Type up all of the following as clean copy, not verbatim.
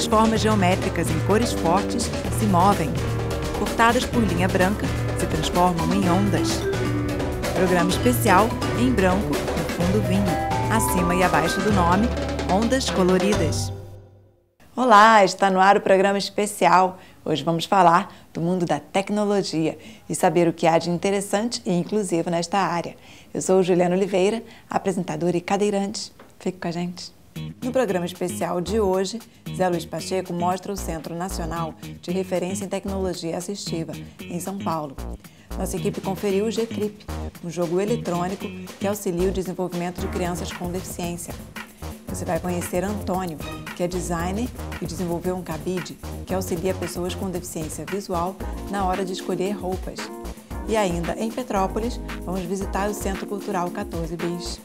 formas geométricas em cores fortes se movem. Cortadas por linha branca, se transformam em ondas. Programa especial em branco, no fundo vinho. Acima e abaixo do nome, ondas coloridas. Olá, está no ar o programa especial. Hoje vamos falar do mundo da tecnologia e saber o que há de interessante e inclusivo nesta área. Eu sou Juliana Oliveira, apresentadora e cadeirante. Fique com a gente. No programa especial de hoje, Zé Luiz Pacheco mostra o Centro Nacional de Referência em Tecnologia Assistiva, em São Paulo. Nossa equipe conferiu o GCRIP, um jogo eletrônico que auxilia o desenvolvimento de crianças com deficiência. Você vai conhecer Antônio, que é designer e desenvolveu um cabide que auxilia pessoas com deficiência visual na hora de escolher roupas. E ainda, em Petrópolis, vamos visitar o Centro Cultural 14 Bis.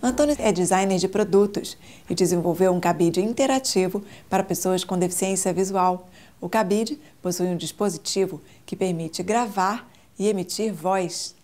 Antônio é designer de produtos e desenvolveu um cabide interativo para pessoas com deficiência visual. O cabide possui um dispositivo que permite gravar e emitir voz.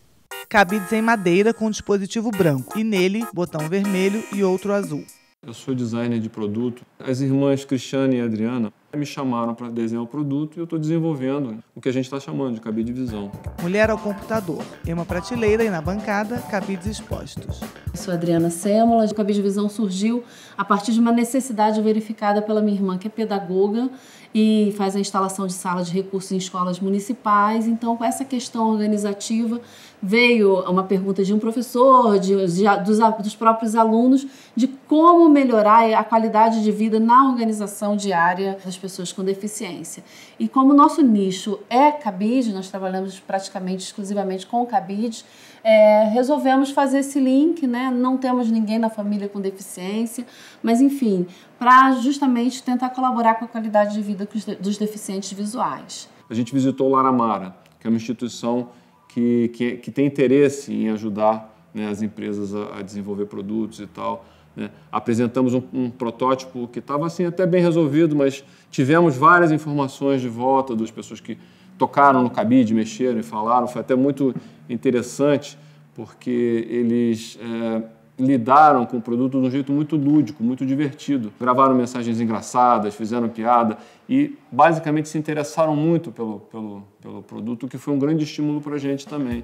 Cabides em madeira com dispositivo branco e nele, botão vermelho e outro azul. Eu sou designer de produto. As irmãs Cristiane e Adriana me chamaram para desenhar o produto e eu estou desenvolvendo o que a gente está chamando de cabide de visão. Mulher ao computador. Em uma prateleira e na bancada, cabides expostos. Eu sou Adriana Sêmola. O cabide de visão surgiu a partir de uma necessidade verificada pela minha irmã, que é pedagoga e faz a instalação de salas de recursos em escolas municipais. Então, com essa questão organizativa, veio uma pergunta de um professor, dos próprios alunos, de como melhorar a qualidade de vida na organização diária das pessoas com deficiência. E como o nosso nicho é cabide, nós trabalhamos praticamente exclusivamente com cabide, resolvemos fazer esse link, né? Não temos ninguém na família com deficiência, mas enfim, para justamente tentar colaborar com a qualidade de vida dos deficientes visuais. A gente visitou o Laramara, que é uma instituição que tem interesse em ajudar, né, as empresas a desenvolver produtos e tal. Né? Apresentamos um protótipo que estava assim, até bem resolvido, mas tivemos várias informações de volta das pessoas que tocaram no cabide, mexeram e falaram. Foi até muito interessante, porque eles lidaram com o produto de um jeito muito lúdico, muito divertido. Gravaram mensagens engraçadas, fizeram piada e basicamente se interessaram muito pelo produto, que foi um grande estímulo para a gente também.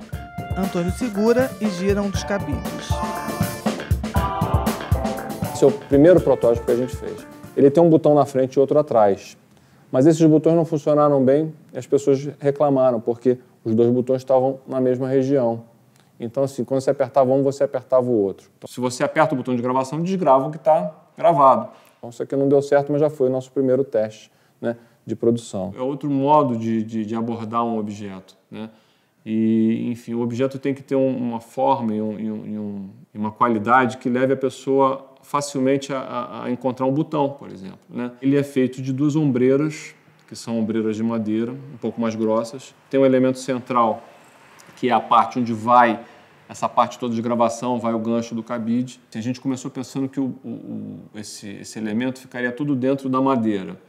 Antônio segura e gira um dos cabides. Esse é o primeiro protótipo que a gente fez. Ele tem um botão na frente e outro atrás. Mas esses botões não funcionaram bem e as pessoas reclamaram, porque os dois botões estavam na mesma região. Então, assim, quando você apertava um, você apertava o outro. Então, se você aperta o botão de gravação, desgrava o que está gravado. Então, isso aqui não deu certo, mas já foi o nosso primeiro teste, né, de produção. É outro modo de abordar um objeto, né? E, enfim, o objeto tem que ter uma forma e uma qualidade que leve a pessoa facilmente a encontrar um botão, por exemplo, né? Ele é feito de duas ombreiras, que são ombreiras de madeira, um pouco mais grossas. Tem um elemento central, que é a parte onde vai, essa parte toda de gravação, vai o gancho do cabide. A gente começou pensando que esse elemento ficaria tudo dentro da madeira.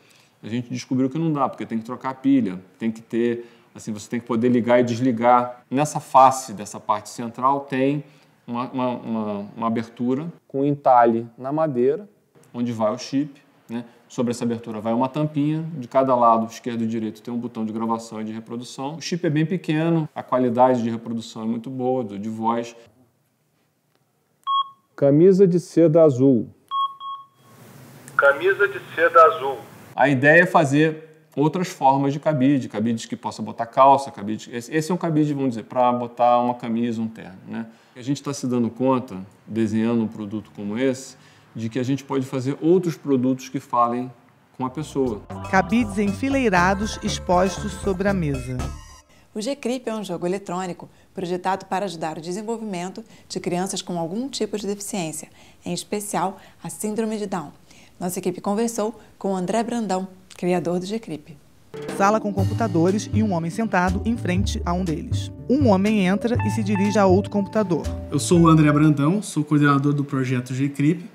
A gente descobriu que não dá, porque tem que trocar a pilha, tem que ter, assim, você tem que poder ligar e desligar. Nessa face dessa parte central tem uma abertura com entalhe na madeira, onde vai o chip, né? Sobre essa abertura vai uma tampinha, de cada lado, esquerdo e direito, tem um botão de gravação e de reprodução. O chip é bem pequeno, a qualidade de reprodução é muito boa, de voz. Camisa de seda azul. Camisa de seda azul. A ideia é fazer outras formas de cabide, cabides que possa botar calça, cabide. Esse é um cabide, vamos dizer, para botar uma camisa, um terno, né? A gente está se dando conta, desenhando um produto como esse, de que a gente pode fazer outros produtos que falem com a pessoa. Cabides enfileirados expostos sobre a mesa. O GCRIP é um jogo eletrônico projetado para ajudar o desenvolvimento de crianças com algum tipo de deficiência, em especial a síndrome de Down. Nossa equipe conversou com o André Brandão, criador do GCRIP. Sala com computadores e um homem sentado em frente a um deles. Um homem entra e se dirige a outro computador. Eu sou o André Brandão, sou coordenador do projeto GCRIP.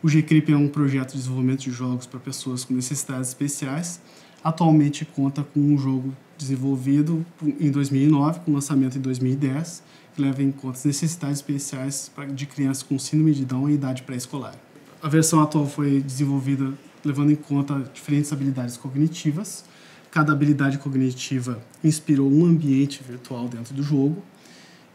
O GCRIP é um projeto de desenvolvimento de jogos para pessoas com necessidades especiais. Atualmente conta com um jogo desenvolvido em 2009, com lançamento em 2010, que leva em conta as necessidades especiais de crianças com síndrome de Down e idade pré-escolar. A versão atual foi desenvolvida levando em conta diferentes habilidades cognitivas. Cada habilidade cognitiva inspirou um ambiente virtual dentro do jogo.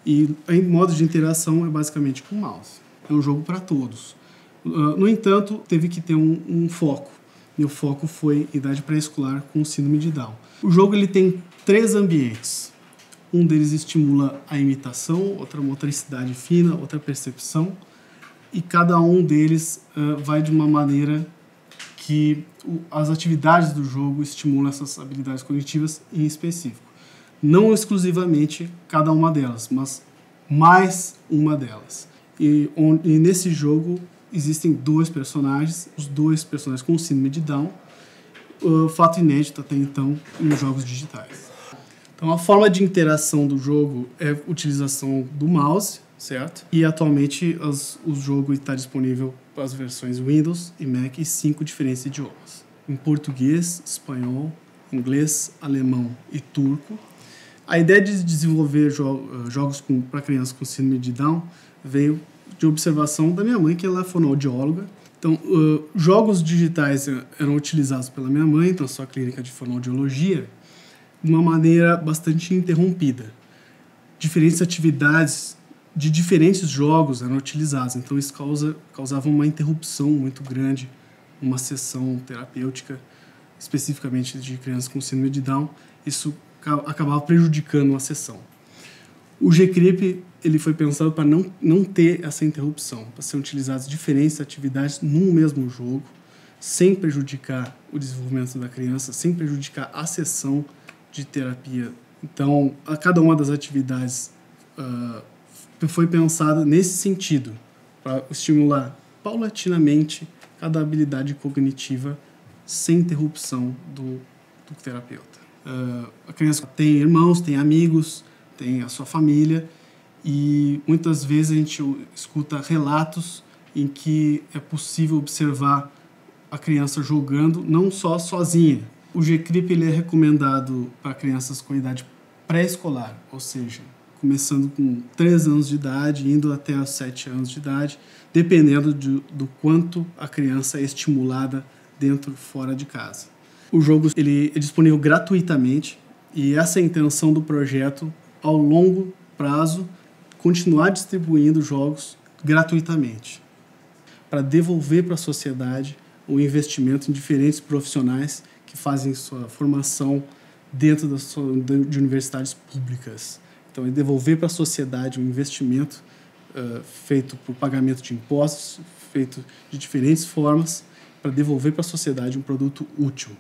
E em modo de interação é basicamente com o mouse. É um jogo para todos. No entanto, teve que ter um foco. E o foco foi idade pré-escolar com síndrome de Down. O jogo ele tem 3 ambientes. Um deles estimula a imitação, outra motricidade fina, outra percepção. E cada um deles vai de uma maneira que as atividades do jogo estimulam essas habilidades cognitivas em específico. Não exclusivamente cada uma delas, mas mais uma delas. E nesse jogo existem 2 personagens, os 2 personagens com síndrome de Down, fato inédito até então nos jogos digitais. Então a forma de interação do jogo é a utilização do mouse, certo? E atualmente o jogo está disponível para as versões Windows e Mac e 5 diferentes idiomas. Em português, espanhol, inglês, alemão e turco. A ideia de desenvolver jogos para crianças com síndrome de Down veio de observação da minha mãe, que ela é fonoaudióloga. Então, jogos digitais eram utilizados pela minha mãe, na sua clínica de fonoaudiologia, de uma maneira bastante interrompida. Diferentes atividades de diferentes jogos eram utilizadas, então isso causava uma interrupção muito grande, uma sessão terapêutica, especificamente de crianças com síndrome de Down. Isso acabava prejudicando a sessão. O Gcrip ele foi pensado para não ter essa interrupção, para serem utilizadas diferentes atividades num mesmo jogo, sem prejudicar o desenvolvimento da criança, sem prejudicar a sessão de terapia. Então, cada uma das atividades foi pensada nesse sentido, para estimular paulatinamente cada habilidade cognitiva sem interrupção do terapeuta. A criança tem irmãos, tem amigos, tem a sua família, e muitas vezes a gente escuta relatos em que é possível observar a criança jogando não só sozinha. O Gcrip ele é recomendado para crianças com idade pré-escolar, ou seja, começando com 3 anos de idade, indo até os 7 anos de idade, dependendo do quanto a criança é estimulada dentro e fora de casa. O jogo ele é disponível gratuitamente, e essa é a intenção do projeto, ao longo prazo, continuar distribuindo jogos gratuitamente, para devolver para a sociedade o investimento em diferentes profissionais que fazem sua formação dentro de universidades públicas. Então, é devolver para a sociedade um investimento feito por pagamento de impostos, feito de diferentes formas, para devolver para a sociedade um produto útil.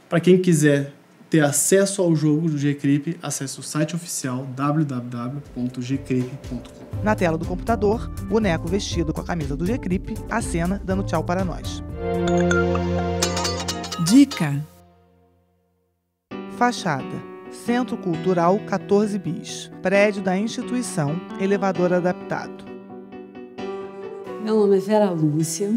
Para quem quiser ter acesso ao jogo do Gcrip, acesse o site oficial www.gcrip.com. Na tela do computador, boneco vestido com a camisa do Gcrip acena dando tchau para nós. Dica: Fachada: Centro Cultural 14 Bis, prédio da instituição, elevador adaptado. Meu nome é Vera Lúcia,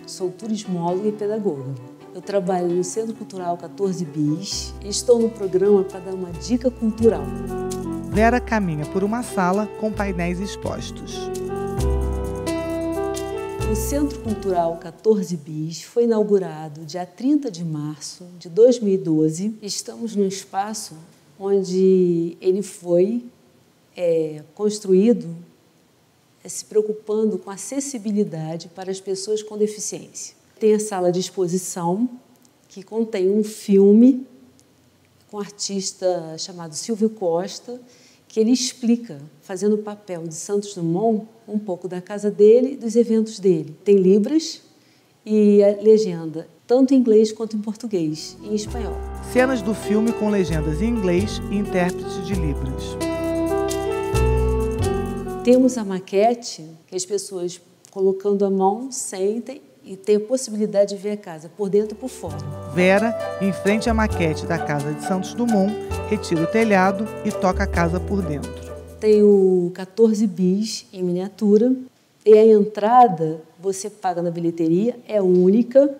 sou turismóloga e pedagoga. Eu trabalho no Centro Cultural 14 Bis e estou no programa para dar uma dica cultural. Vera caminha por uma sala com painéis expostos. O Centro Cultural 14 Bis foi inaugurado dia 30 de março de 2012. Estamos num espaço onde ele foi construído se preocupando com acessibilidade para as pessoas com deficiência. Tem a sala de exposição, que contém um filme com um artista chamado Silvio Costa, que ele explica, fazendo o papel de Santos Dumont, um pouco da casa dele e dos eventos dele. Tem libras e a legenda, tanto em inglês quanto em português e em espanhol. Cenas do filme com legendas em inglês e intérprete de libras. Temos a maquete, que as pessoas, colocando a mão, sentem e tem a possibilidade de ver a casa por dentro e por fora. Vera, em frente à maquete da casa de Santos Dumont, retira o telhado e toca a casa por dentro. Tem o 14 Bis em miniatura e a entrada você paga na bilheteria, é única.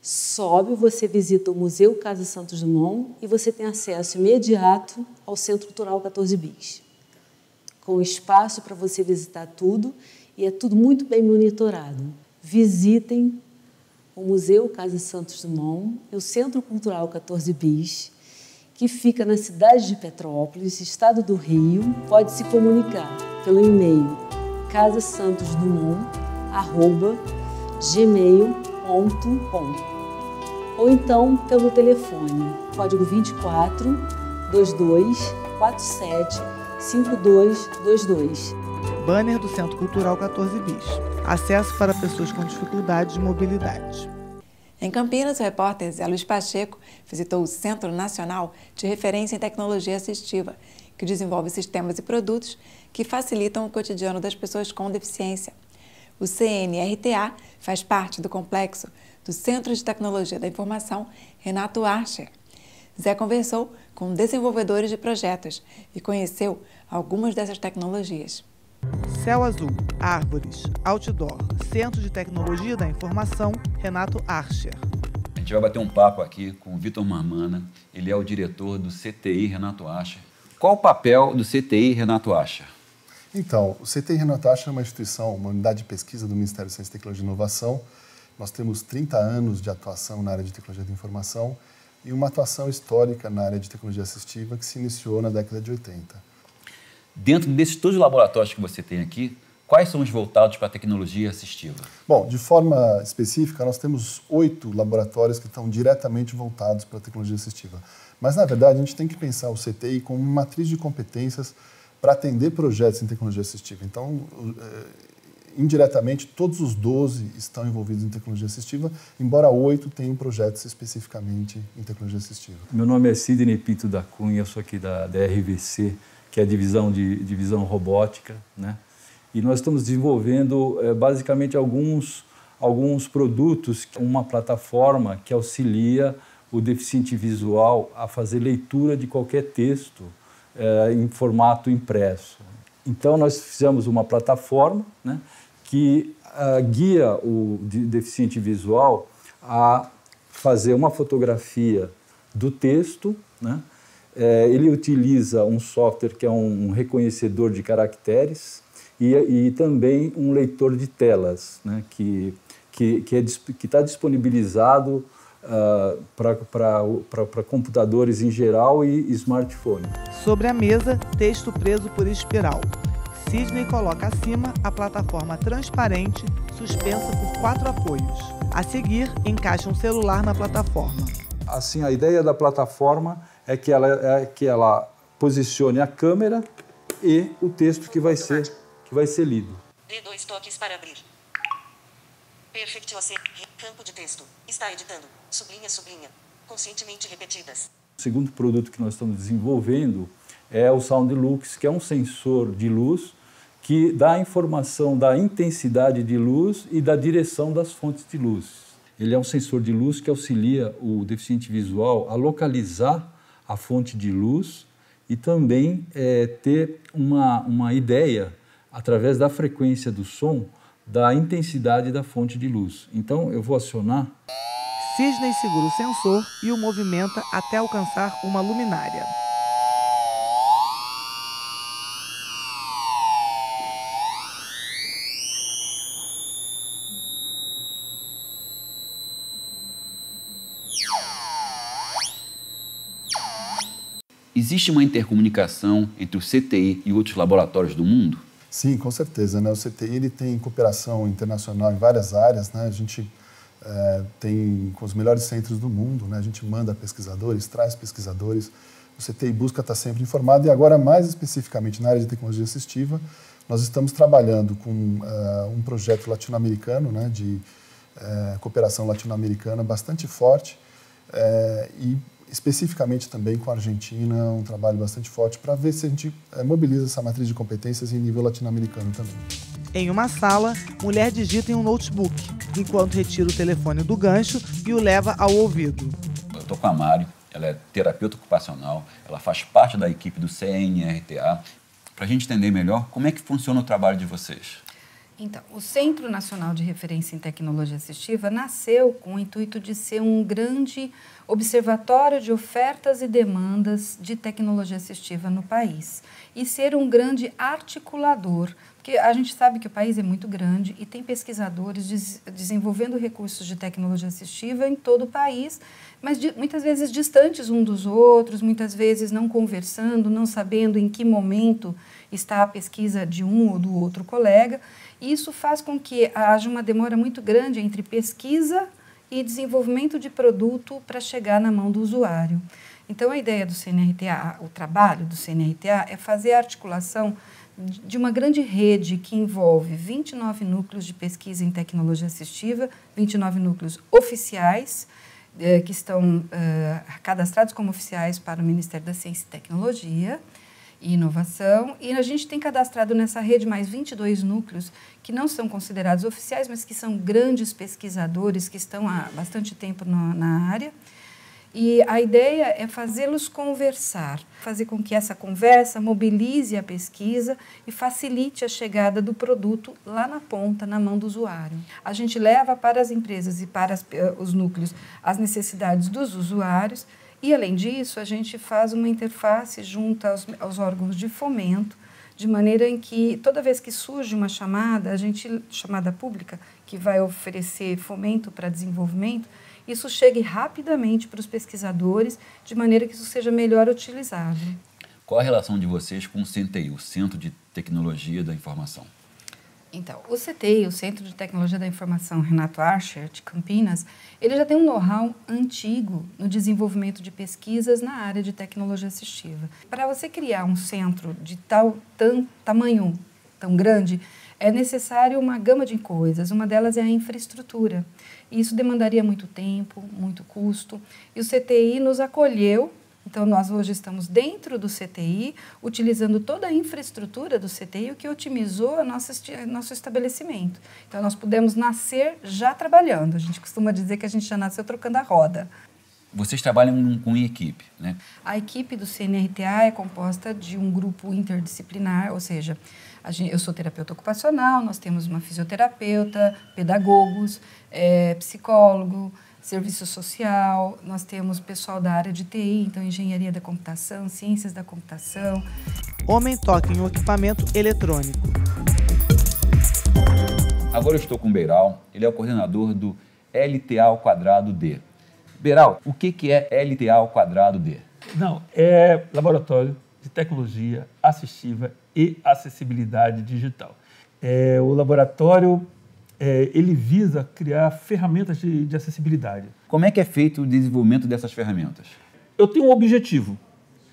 Sobe, você visita o Museu Casa Santos Dumont e você tem acesso imediato ao Centro Cultural 14 Bis, com espaço para você visitar tudo, e é tudo muito bem monitorado. Visitem o Museu Casa Santos Dumont e o Centro Cultural 14 Bis, que fica na cidade de Petrópolis, estado do Rio, pode se comunicar pelo e-mail casasantosdumont@gmail.com ou então pelo telefone, código 24 22 47 5222. Banner do Centro Cultural 14 Bis. Acesso para pessoas com dificuldades de mobilidade. Em Campinas, o repórter Zé Luiz Pacheco visitou o Centro Nacional de Referência em Tecnologia Assistiva, que desenvolve sistemas e produtos que facilitam o cotidiano das pessoas com deficiência. O CNRTA faz parte do complexo do Centro de Tecnologia da Informação Renato Archer. Zé conversou com desenvolvedores de projetos e conheceu algumas dessas tecnologias. Céu azul, árvores, outdoor, Centro de Tecnologia da Informação Renato Archer. A gente vai bater um papo aqui com o Vitor Marmana, ele é o diretor do CTI Renato Archer. Qual o papel do CTI Renato Archer? Então, o CTI Renato Archer é uma instituição, uma unidade de pesquisa do Ministério da Ciência, Tecnologia e Inovação. Nós temos 30 anos de atuação na área de tecnologia da informação e uma atuação histórica na área de tecnologia assistiva que se iniciou na década de 80. Dentro desses todos os laboratórios que você tem aqui, quais são os voltados para a tecnologia assistiva? Bom, de forma específica, nós temos 8 laboratórios que estão diretamente voltados para a tecnologia assistiva. Mas, na verdade, a gente tem que pensar o CTI como uma matriz de competências para atender projetos em tecnologia assistiva. Então, indiretamente, todos os 12 estão envolvidos em tecnologia assistiva, embora 8 tenham projetos especificamente em tecnologia assistiva. Meu nome é Sidney Pinto da Cunha, eu sou aqui da RVC, que é a divisão robótica, né? E nós estamos desenvolvendo basicamente alguns produtos, uma plataforma que auxilia o deficiente visual a fazer leitura de qualquer texto em formato impresso. Então nós fizemos uma plataforma, né, que guia o deficiente visual a fazer uma fotografia do texto, né? Ele utiliza um software que é um reconhecedor de caracteres e também um leitor de telas, né, que está disponibilizado para computadores em geral e smartphone. Sobre a mesa, texto preso por espiral. Sidney coloca acima a plataforma transparente suspensa por 4 apoios. A seguir, encaixa um celular na plataforma. Assim, a ideia da plataforma é que ela posicione a câmera e o texto que vai ser lido. Dê 2 toques para abrir. Perfect OC. Campo de texto. Está editando. Sublinha, sublinha. Conscientemente repetidas. O segundo produto que nós estamos desenvolvendo é o SoundLux, que é um sensor de luz que dá a informação da intensidade de luz e da direção das fontes de luz. Ele é um sensor de luz que auxilia o deficiente visual a localizar a fonte de luz e também ter uma ideia, através da frequência do som, da intensidade da fonte de luz. Então, eu vou acionar. Sidney segura o sensor e o movimenta até alcançar uma luminária. Existe uma intercomunicação entre o CTI e outros laboratórios do mundo? Sim, com certeza, né? O CTI ele tem cooperação internacional em várias áreas, né? A gente tem com os melhores centros do mundo, né? A gente manda pesquisadores, traz pesquisadores. O CTI busca estar sempre informado e agora, mais especificamente na área de tecnologia assistiva, nós estamos trabalhando com um projeto latino-americano, né? De cooperação latino-americana bastante forte e especificamente também com a Argentina, um trabalho bastante forte para ver se a gente mobiliza essa matriz de competências em nível latino-americano também. Em uma sala, mulher digita em um notebook, enquanto retira o telefone do gancho e o leva ao ouvido. Eu estou com a Mari, ela é terapeuta ocupacional, ela faz parte da equipe do CNRTA. Para a gente entender melhor, como é que funciona o trabalho de vocês? Então, o Centro Nacional de Referência em Tecnologia Assistiva nasceu com o intuito de ser um grande observatório de ofertas e demandas de tecnologia assistiva no país e ser um grande articulador Porque a gente sabe que o país é muito grande e tem pesquisadores desenvolvendo recursos de tecnologia assistiva em todo o país, mas muitas vezes distantes um dos outros, muitas vezes não conversando, não sabendo em que momento está a pesquisa de um ou do outro colega. E isso faz com que haja uma demora muito grande entre pesquisa e desenvolvimento de produto para chegar na mão do usuário. Então, a ideia do CNRTA, o trabalho do CNRTA, é fazer a articulação de uma grande rede que envolve 29 núcleos de pesquisa em tecnologia assistiva, 29 núcleos oficiais, que estão cadastrados como oficiais para o Ministério da Ciência e Tecnologia e Inovação, e a gente tem cadastrado nessa rede mais 22 núcleos que não são considerados oficiais, mas que são grandes pesquisadores que estão há bastante tempo na área. E a ideia é fazê-los conversar, fazer com que essa conversa mobilize a pesquisa e facilite a chegada do produto lá na ponta, na mão do usuário. A gente leva para as empresas e para os núcleos as necessidades dos usuários e, além disso, a gente faz uma interface junto aos órgãos de fomento, de maneira em que, toda vez que surge uma chamada pública, que vai oferecer fomento para desenvolvimento, isso chegue rapidamente para os pesquisadores, de maneira que isso seja melhor utilizado. Qual a relação de vocês com o CNTI, o Centro de Tecnologia da Informação? Então, o CTI, o Centro de Tecnologia da Informação Renato Archer, de Campinas, ele já tem um know-how antigo no desenvolvimento de pesquisas na área de tecnologia assistiva. Para você criar um centro de tamanho tão grande, é necessário uma gama de coisas. Uma delas é a infraestrutura. E isso demandaria muito tempo, muito custo. E o CTI nos acolheu. Então, nós hoje estamos dentro do CTI, utilizando toda a infraestrutura do CTI, o que otimizou nosso estabelecimento. Então, nós pudemos nascer já trabalhando. A gente costuma dizer que a gente já nasceu trocando a roda. Vocês trabalham com equipe, né? A equipe do CNRTA é composta de um grupo interdisciplinar, ou seja, eu sou terapeuta ocupacional, nós temos uma fisioterapeuta, pedagogos, psicólogo, serviço social, nós temos pessoal da área de TI, então engenharia da computação, ciências da computação. Homem toca em um equipamento eletrônico. Agora eu estou com o Beiral, ele é o coordenador do LTA²D. Beiral, o que é LTA²D? Não, é Laboratório de Tecnologia Assistiva e Acessibilidade Digital. O laboratório ele visa criar ferramentas de acessibilidade. Como é que é feito o desenvolvimento dessas ferramentas? Eu tenho um objetivo,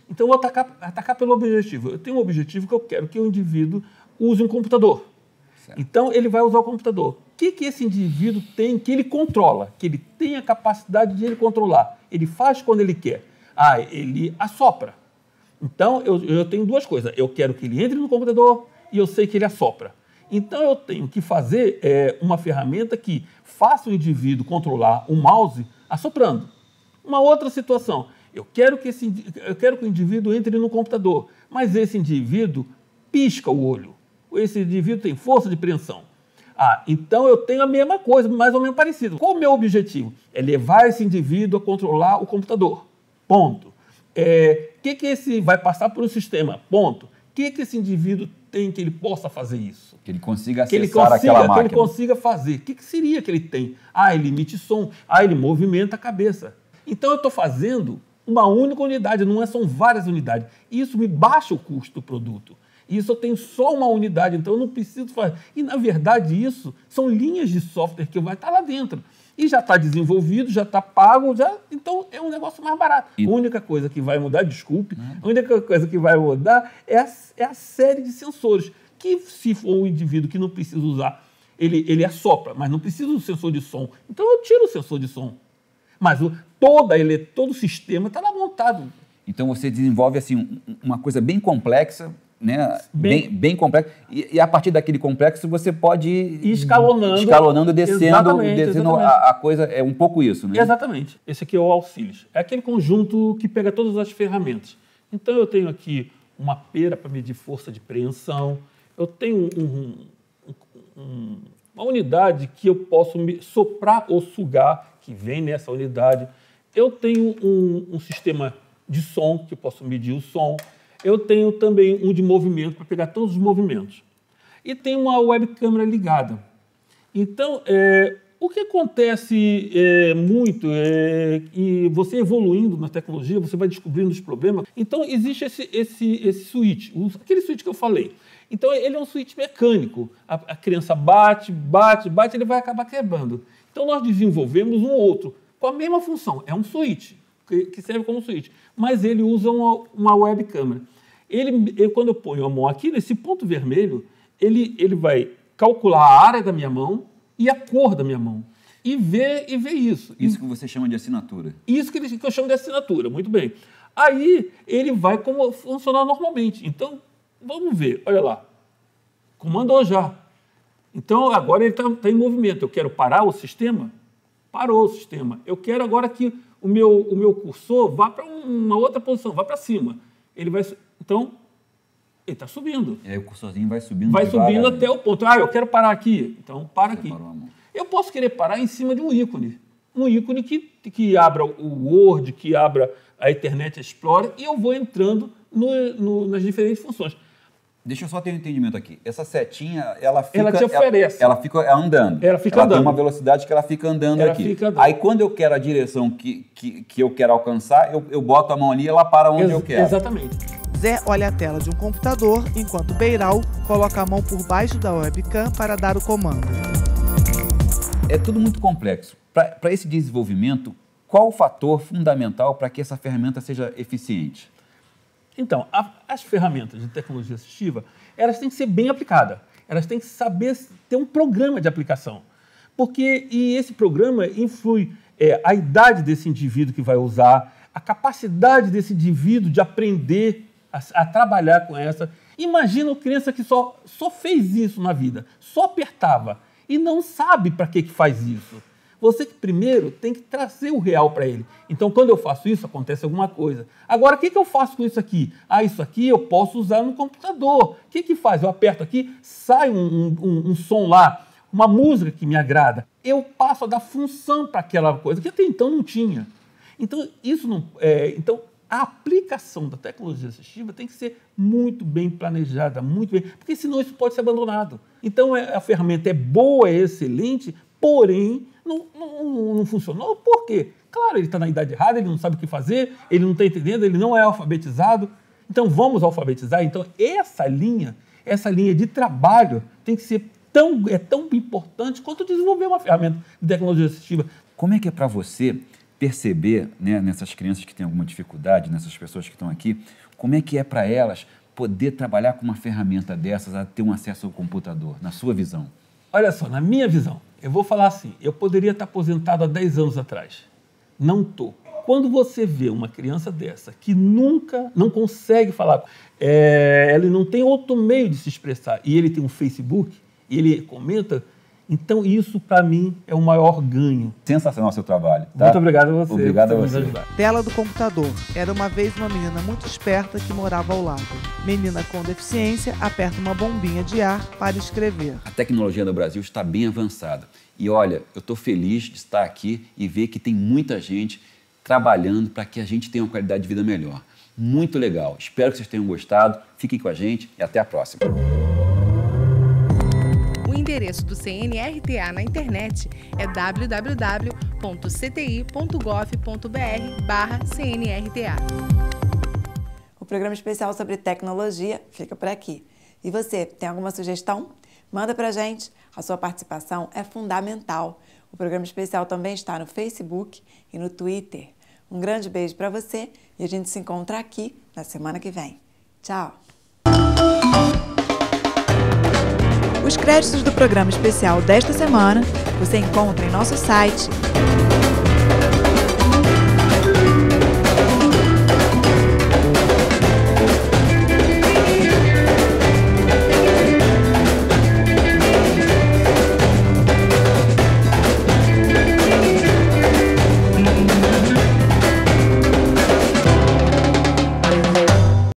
então eu vou atacar pelo objetivo. Eu tenho um objetivo que eu quero que o indivíduo use um computador. Certo. Então ele vai usar o computador. O que esse indivíduo tem que ele controla, que ele tem a capacidade de ele controlar? Ele faz quando ele quer. Ele assopra. Então eu tenho duas coisas. Eu quero que ele entre no computador e eu sei que ele assopra. Então, eu tenho que fazer uma ferramenta que faça o indivíduo controlar o mouse assoprando. Uma outra situação, eu quero que o indivíduo entre no computador, mas esse indivíduo pisca o olho. Esse indivíduo tem força de preensão. Então eu tenho a mesma coisa, mais ou menos parecido. Qual o meu objetivo? É levar esse indivíduo a controlar o computador. Ponto. Que esse vai passar por um sistema? Ponto. O que esse indivíduo tem que ele possa fazer isso? Que ele consiga acessar aquela máquina. Que ele consiga fazer. O que seria que ele tem? Ele emite som. Ele movimenta a cabeça. Então, eu estou fazendo uma única unidade, são várias unidades. Isso me baixa o custo do produto. Isso eu tenho só uma unidade, então eu não preciso fazer. E, na verdade, isso são linhas de software que vai estar lá dentro. E já está desenvolvido, já está pago, então é um negócio mais barato. A única coisa que vai mudar, a única coisa que vai mudar é a série de sensores, que se for um indivíduo que não precisa usar, ele assopra, mas não precisa do sensor de som. Então eu tiro o sensor de som. Mas todo o sistema está lá montado. Então você desenvolve assim, uma coisa bem complexa, né? Bem complexo. E a partir daquele complexo você pode ir escalonando, descendo exatamente. A coisa. É um pouco isso, né? Exatamente. Esse aqui é o Auxílios. É aquele conjunto que pega todas as ferramentas. Então eu tenho aqui uma pera para medir força de preensão. Eu tenho uma unidade que eu posso soprar ou sugar, que vem nessa unidade. Eu tenho um sistema de som, que eu posso medir o som. Eu tenho também um de movimento, para pegar todos os movimentos. e tem uma webcam ligada. Então, o que acontece muito é que você evoluindo na tecnologia, você vai descobrindo os problemas. Então, existe esse switch, aquele switch que eu falei. Então, ele é um switch mecânico. A criança bate, ele vai acabar quebrando. Então, nós desenvolvemos um outro, com a mesma função. É um switch, que serve como switch. Mas ele usa uma webcam. Quando eu ponho a mão aqui, nesse ponto vermelho, ele vai calcular a área da minha mão e a cor da minha mão. E ver isso. Isso que você chama de assinatura. Isso que eu chamo de assinatura, muito bem. Aí ele vai como funcionar normalmente. Então, vamos ver, olha lá. Comandou já. Então, agora ele está em movimento. Eu quero parar o sistema? Parou o sistema. Eu quero agora que o meu cursor vá para uma outra posição, vá para cima. Então, ele está subindo. E aí o cursorzinho vai subindo. Vai subindo até o ponto. Eu quero parar aqui. Então, para aqui. Eu posso querer parar em cima de um ícone. Um ícone que abra o Word, que abra a Internet Explorer, e eu vou entrando nas diferentes funções. Deixa eu só ter um entendimento aqui. Essa setinha, ela te oferece. Ela fica andando. Ela fica andando. Tem uma velocidade que ela fica andando aqui. Aí, quando eu quero a direção que eu quero alcançar, eu boto a mão ali e ela para onde eu quero. Exatamente. Zé olha a tela de um computador, enquanto Beiral coloca a mão por baixo da webcam para dar o comando. É tudo muito complexo. Para esse desenvolvimento, qual o fator fundamental para que essa ferramenta seja eficiente? Então, as ferramentas de tecnologia assistiva, elas têm que ser bem aplicadas. Elas têm que saber ter um programa de aplicação. E esse programa influi a idade desse indivíduo que vai usar, a capacidade desse indivíduo de aprender a trabalhar com essa. Imagina uma criança que só fez isso na vida, só apertava e não sabe para que faz isso. Você que primeiro tem que trazer o real para ele. Então, quando eu faço isso, acontece alguma coisa. Agora, o que eu faço com isso aqui? Isso aqui eu posso usar no computador. O que faz? Eu aperto aqui, sai um som lá, uma música que me agrada. Eu passo a dar função para aquela coisa que até então não tinha. Então, então, a aplicação da tecnologia assistiva tem que ser muito bem planejada, muito bem, porque senão isso pode ser abandonado. Então, a ferramenta é boa, é excelente, porém, não funcionou. Por quê? Claro, ele está na idade errada, ele não sabe o que fazer, ele não está entendendo, ele não é alfabetizado. Então, vamos alfabetizar. Então, essa linha de trabalho tem que ser tão importante quanto desenvolver uma ferramenta de tecnologia assistiva. Como é que é para você perceber, né, nessas crianças que têm alguma dificuldade, nessas pessoas que estão aqui, como é que é para elas poder trabalhar com uma ferramenta dessas, a ter um acesso ao computador, na sua visão? Olha só, na minha visão, eu vou falar assim, eu poderia estar aposentado há 10 anos atrás. Não estou. Quando você vê uma criança dessa que nunca, não consegue falar, ele não tem outro meio de se expressar, e ele tem um Facebook, e ele comenta, então isso para mim é o maior ganho. Sensacional o seu trabalho. Tá? Muito obrigado a você. Obrigado a você. Tela do computador. Era uma vez uma menina muito esperta que morava ao lado. Menina com deficiência aperta uma bombinha de ar para escrever. A tecnologia no Brasil está bem avançada. E olha, eu estou feliz de estar aqui e ver que tem muita gente trabalhando para que a gente tenha uma qualidade de vida melhor. Muito legal. Espero que vocês tenham gostado. Fiquem com a gente e até a próxima. O endereço do CNRTA na internet é www.cti.gov.br/CNRTA. O programa especial sobre tecnologia fica por aqui. E você, tem alguma sugestão? Manda pra gente. A sua participação é fundamental. O programa especial também está no Facebook e no Twitter. Um grande beijo para você e a gente se encontra aqui na semana que vem. Tchau! Os créditos do programa especial desta semana você encontra em nosso site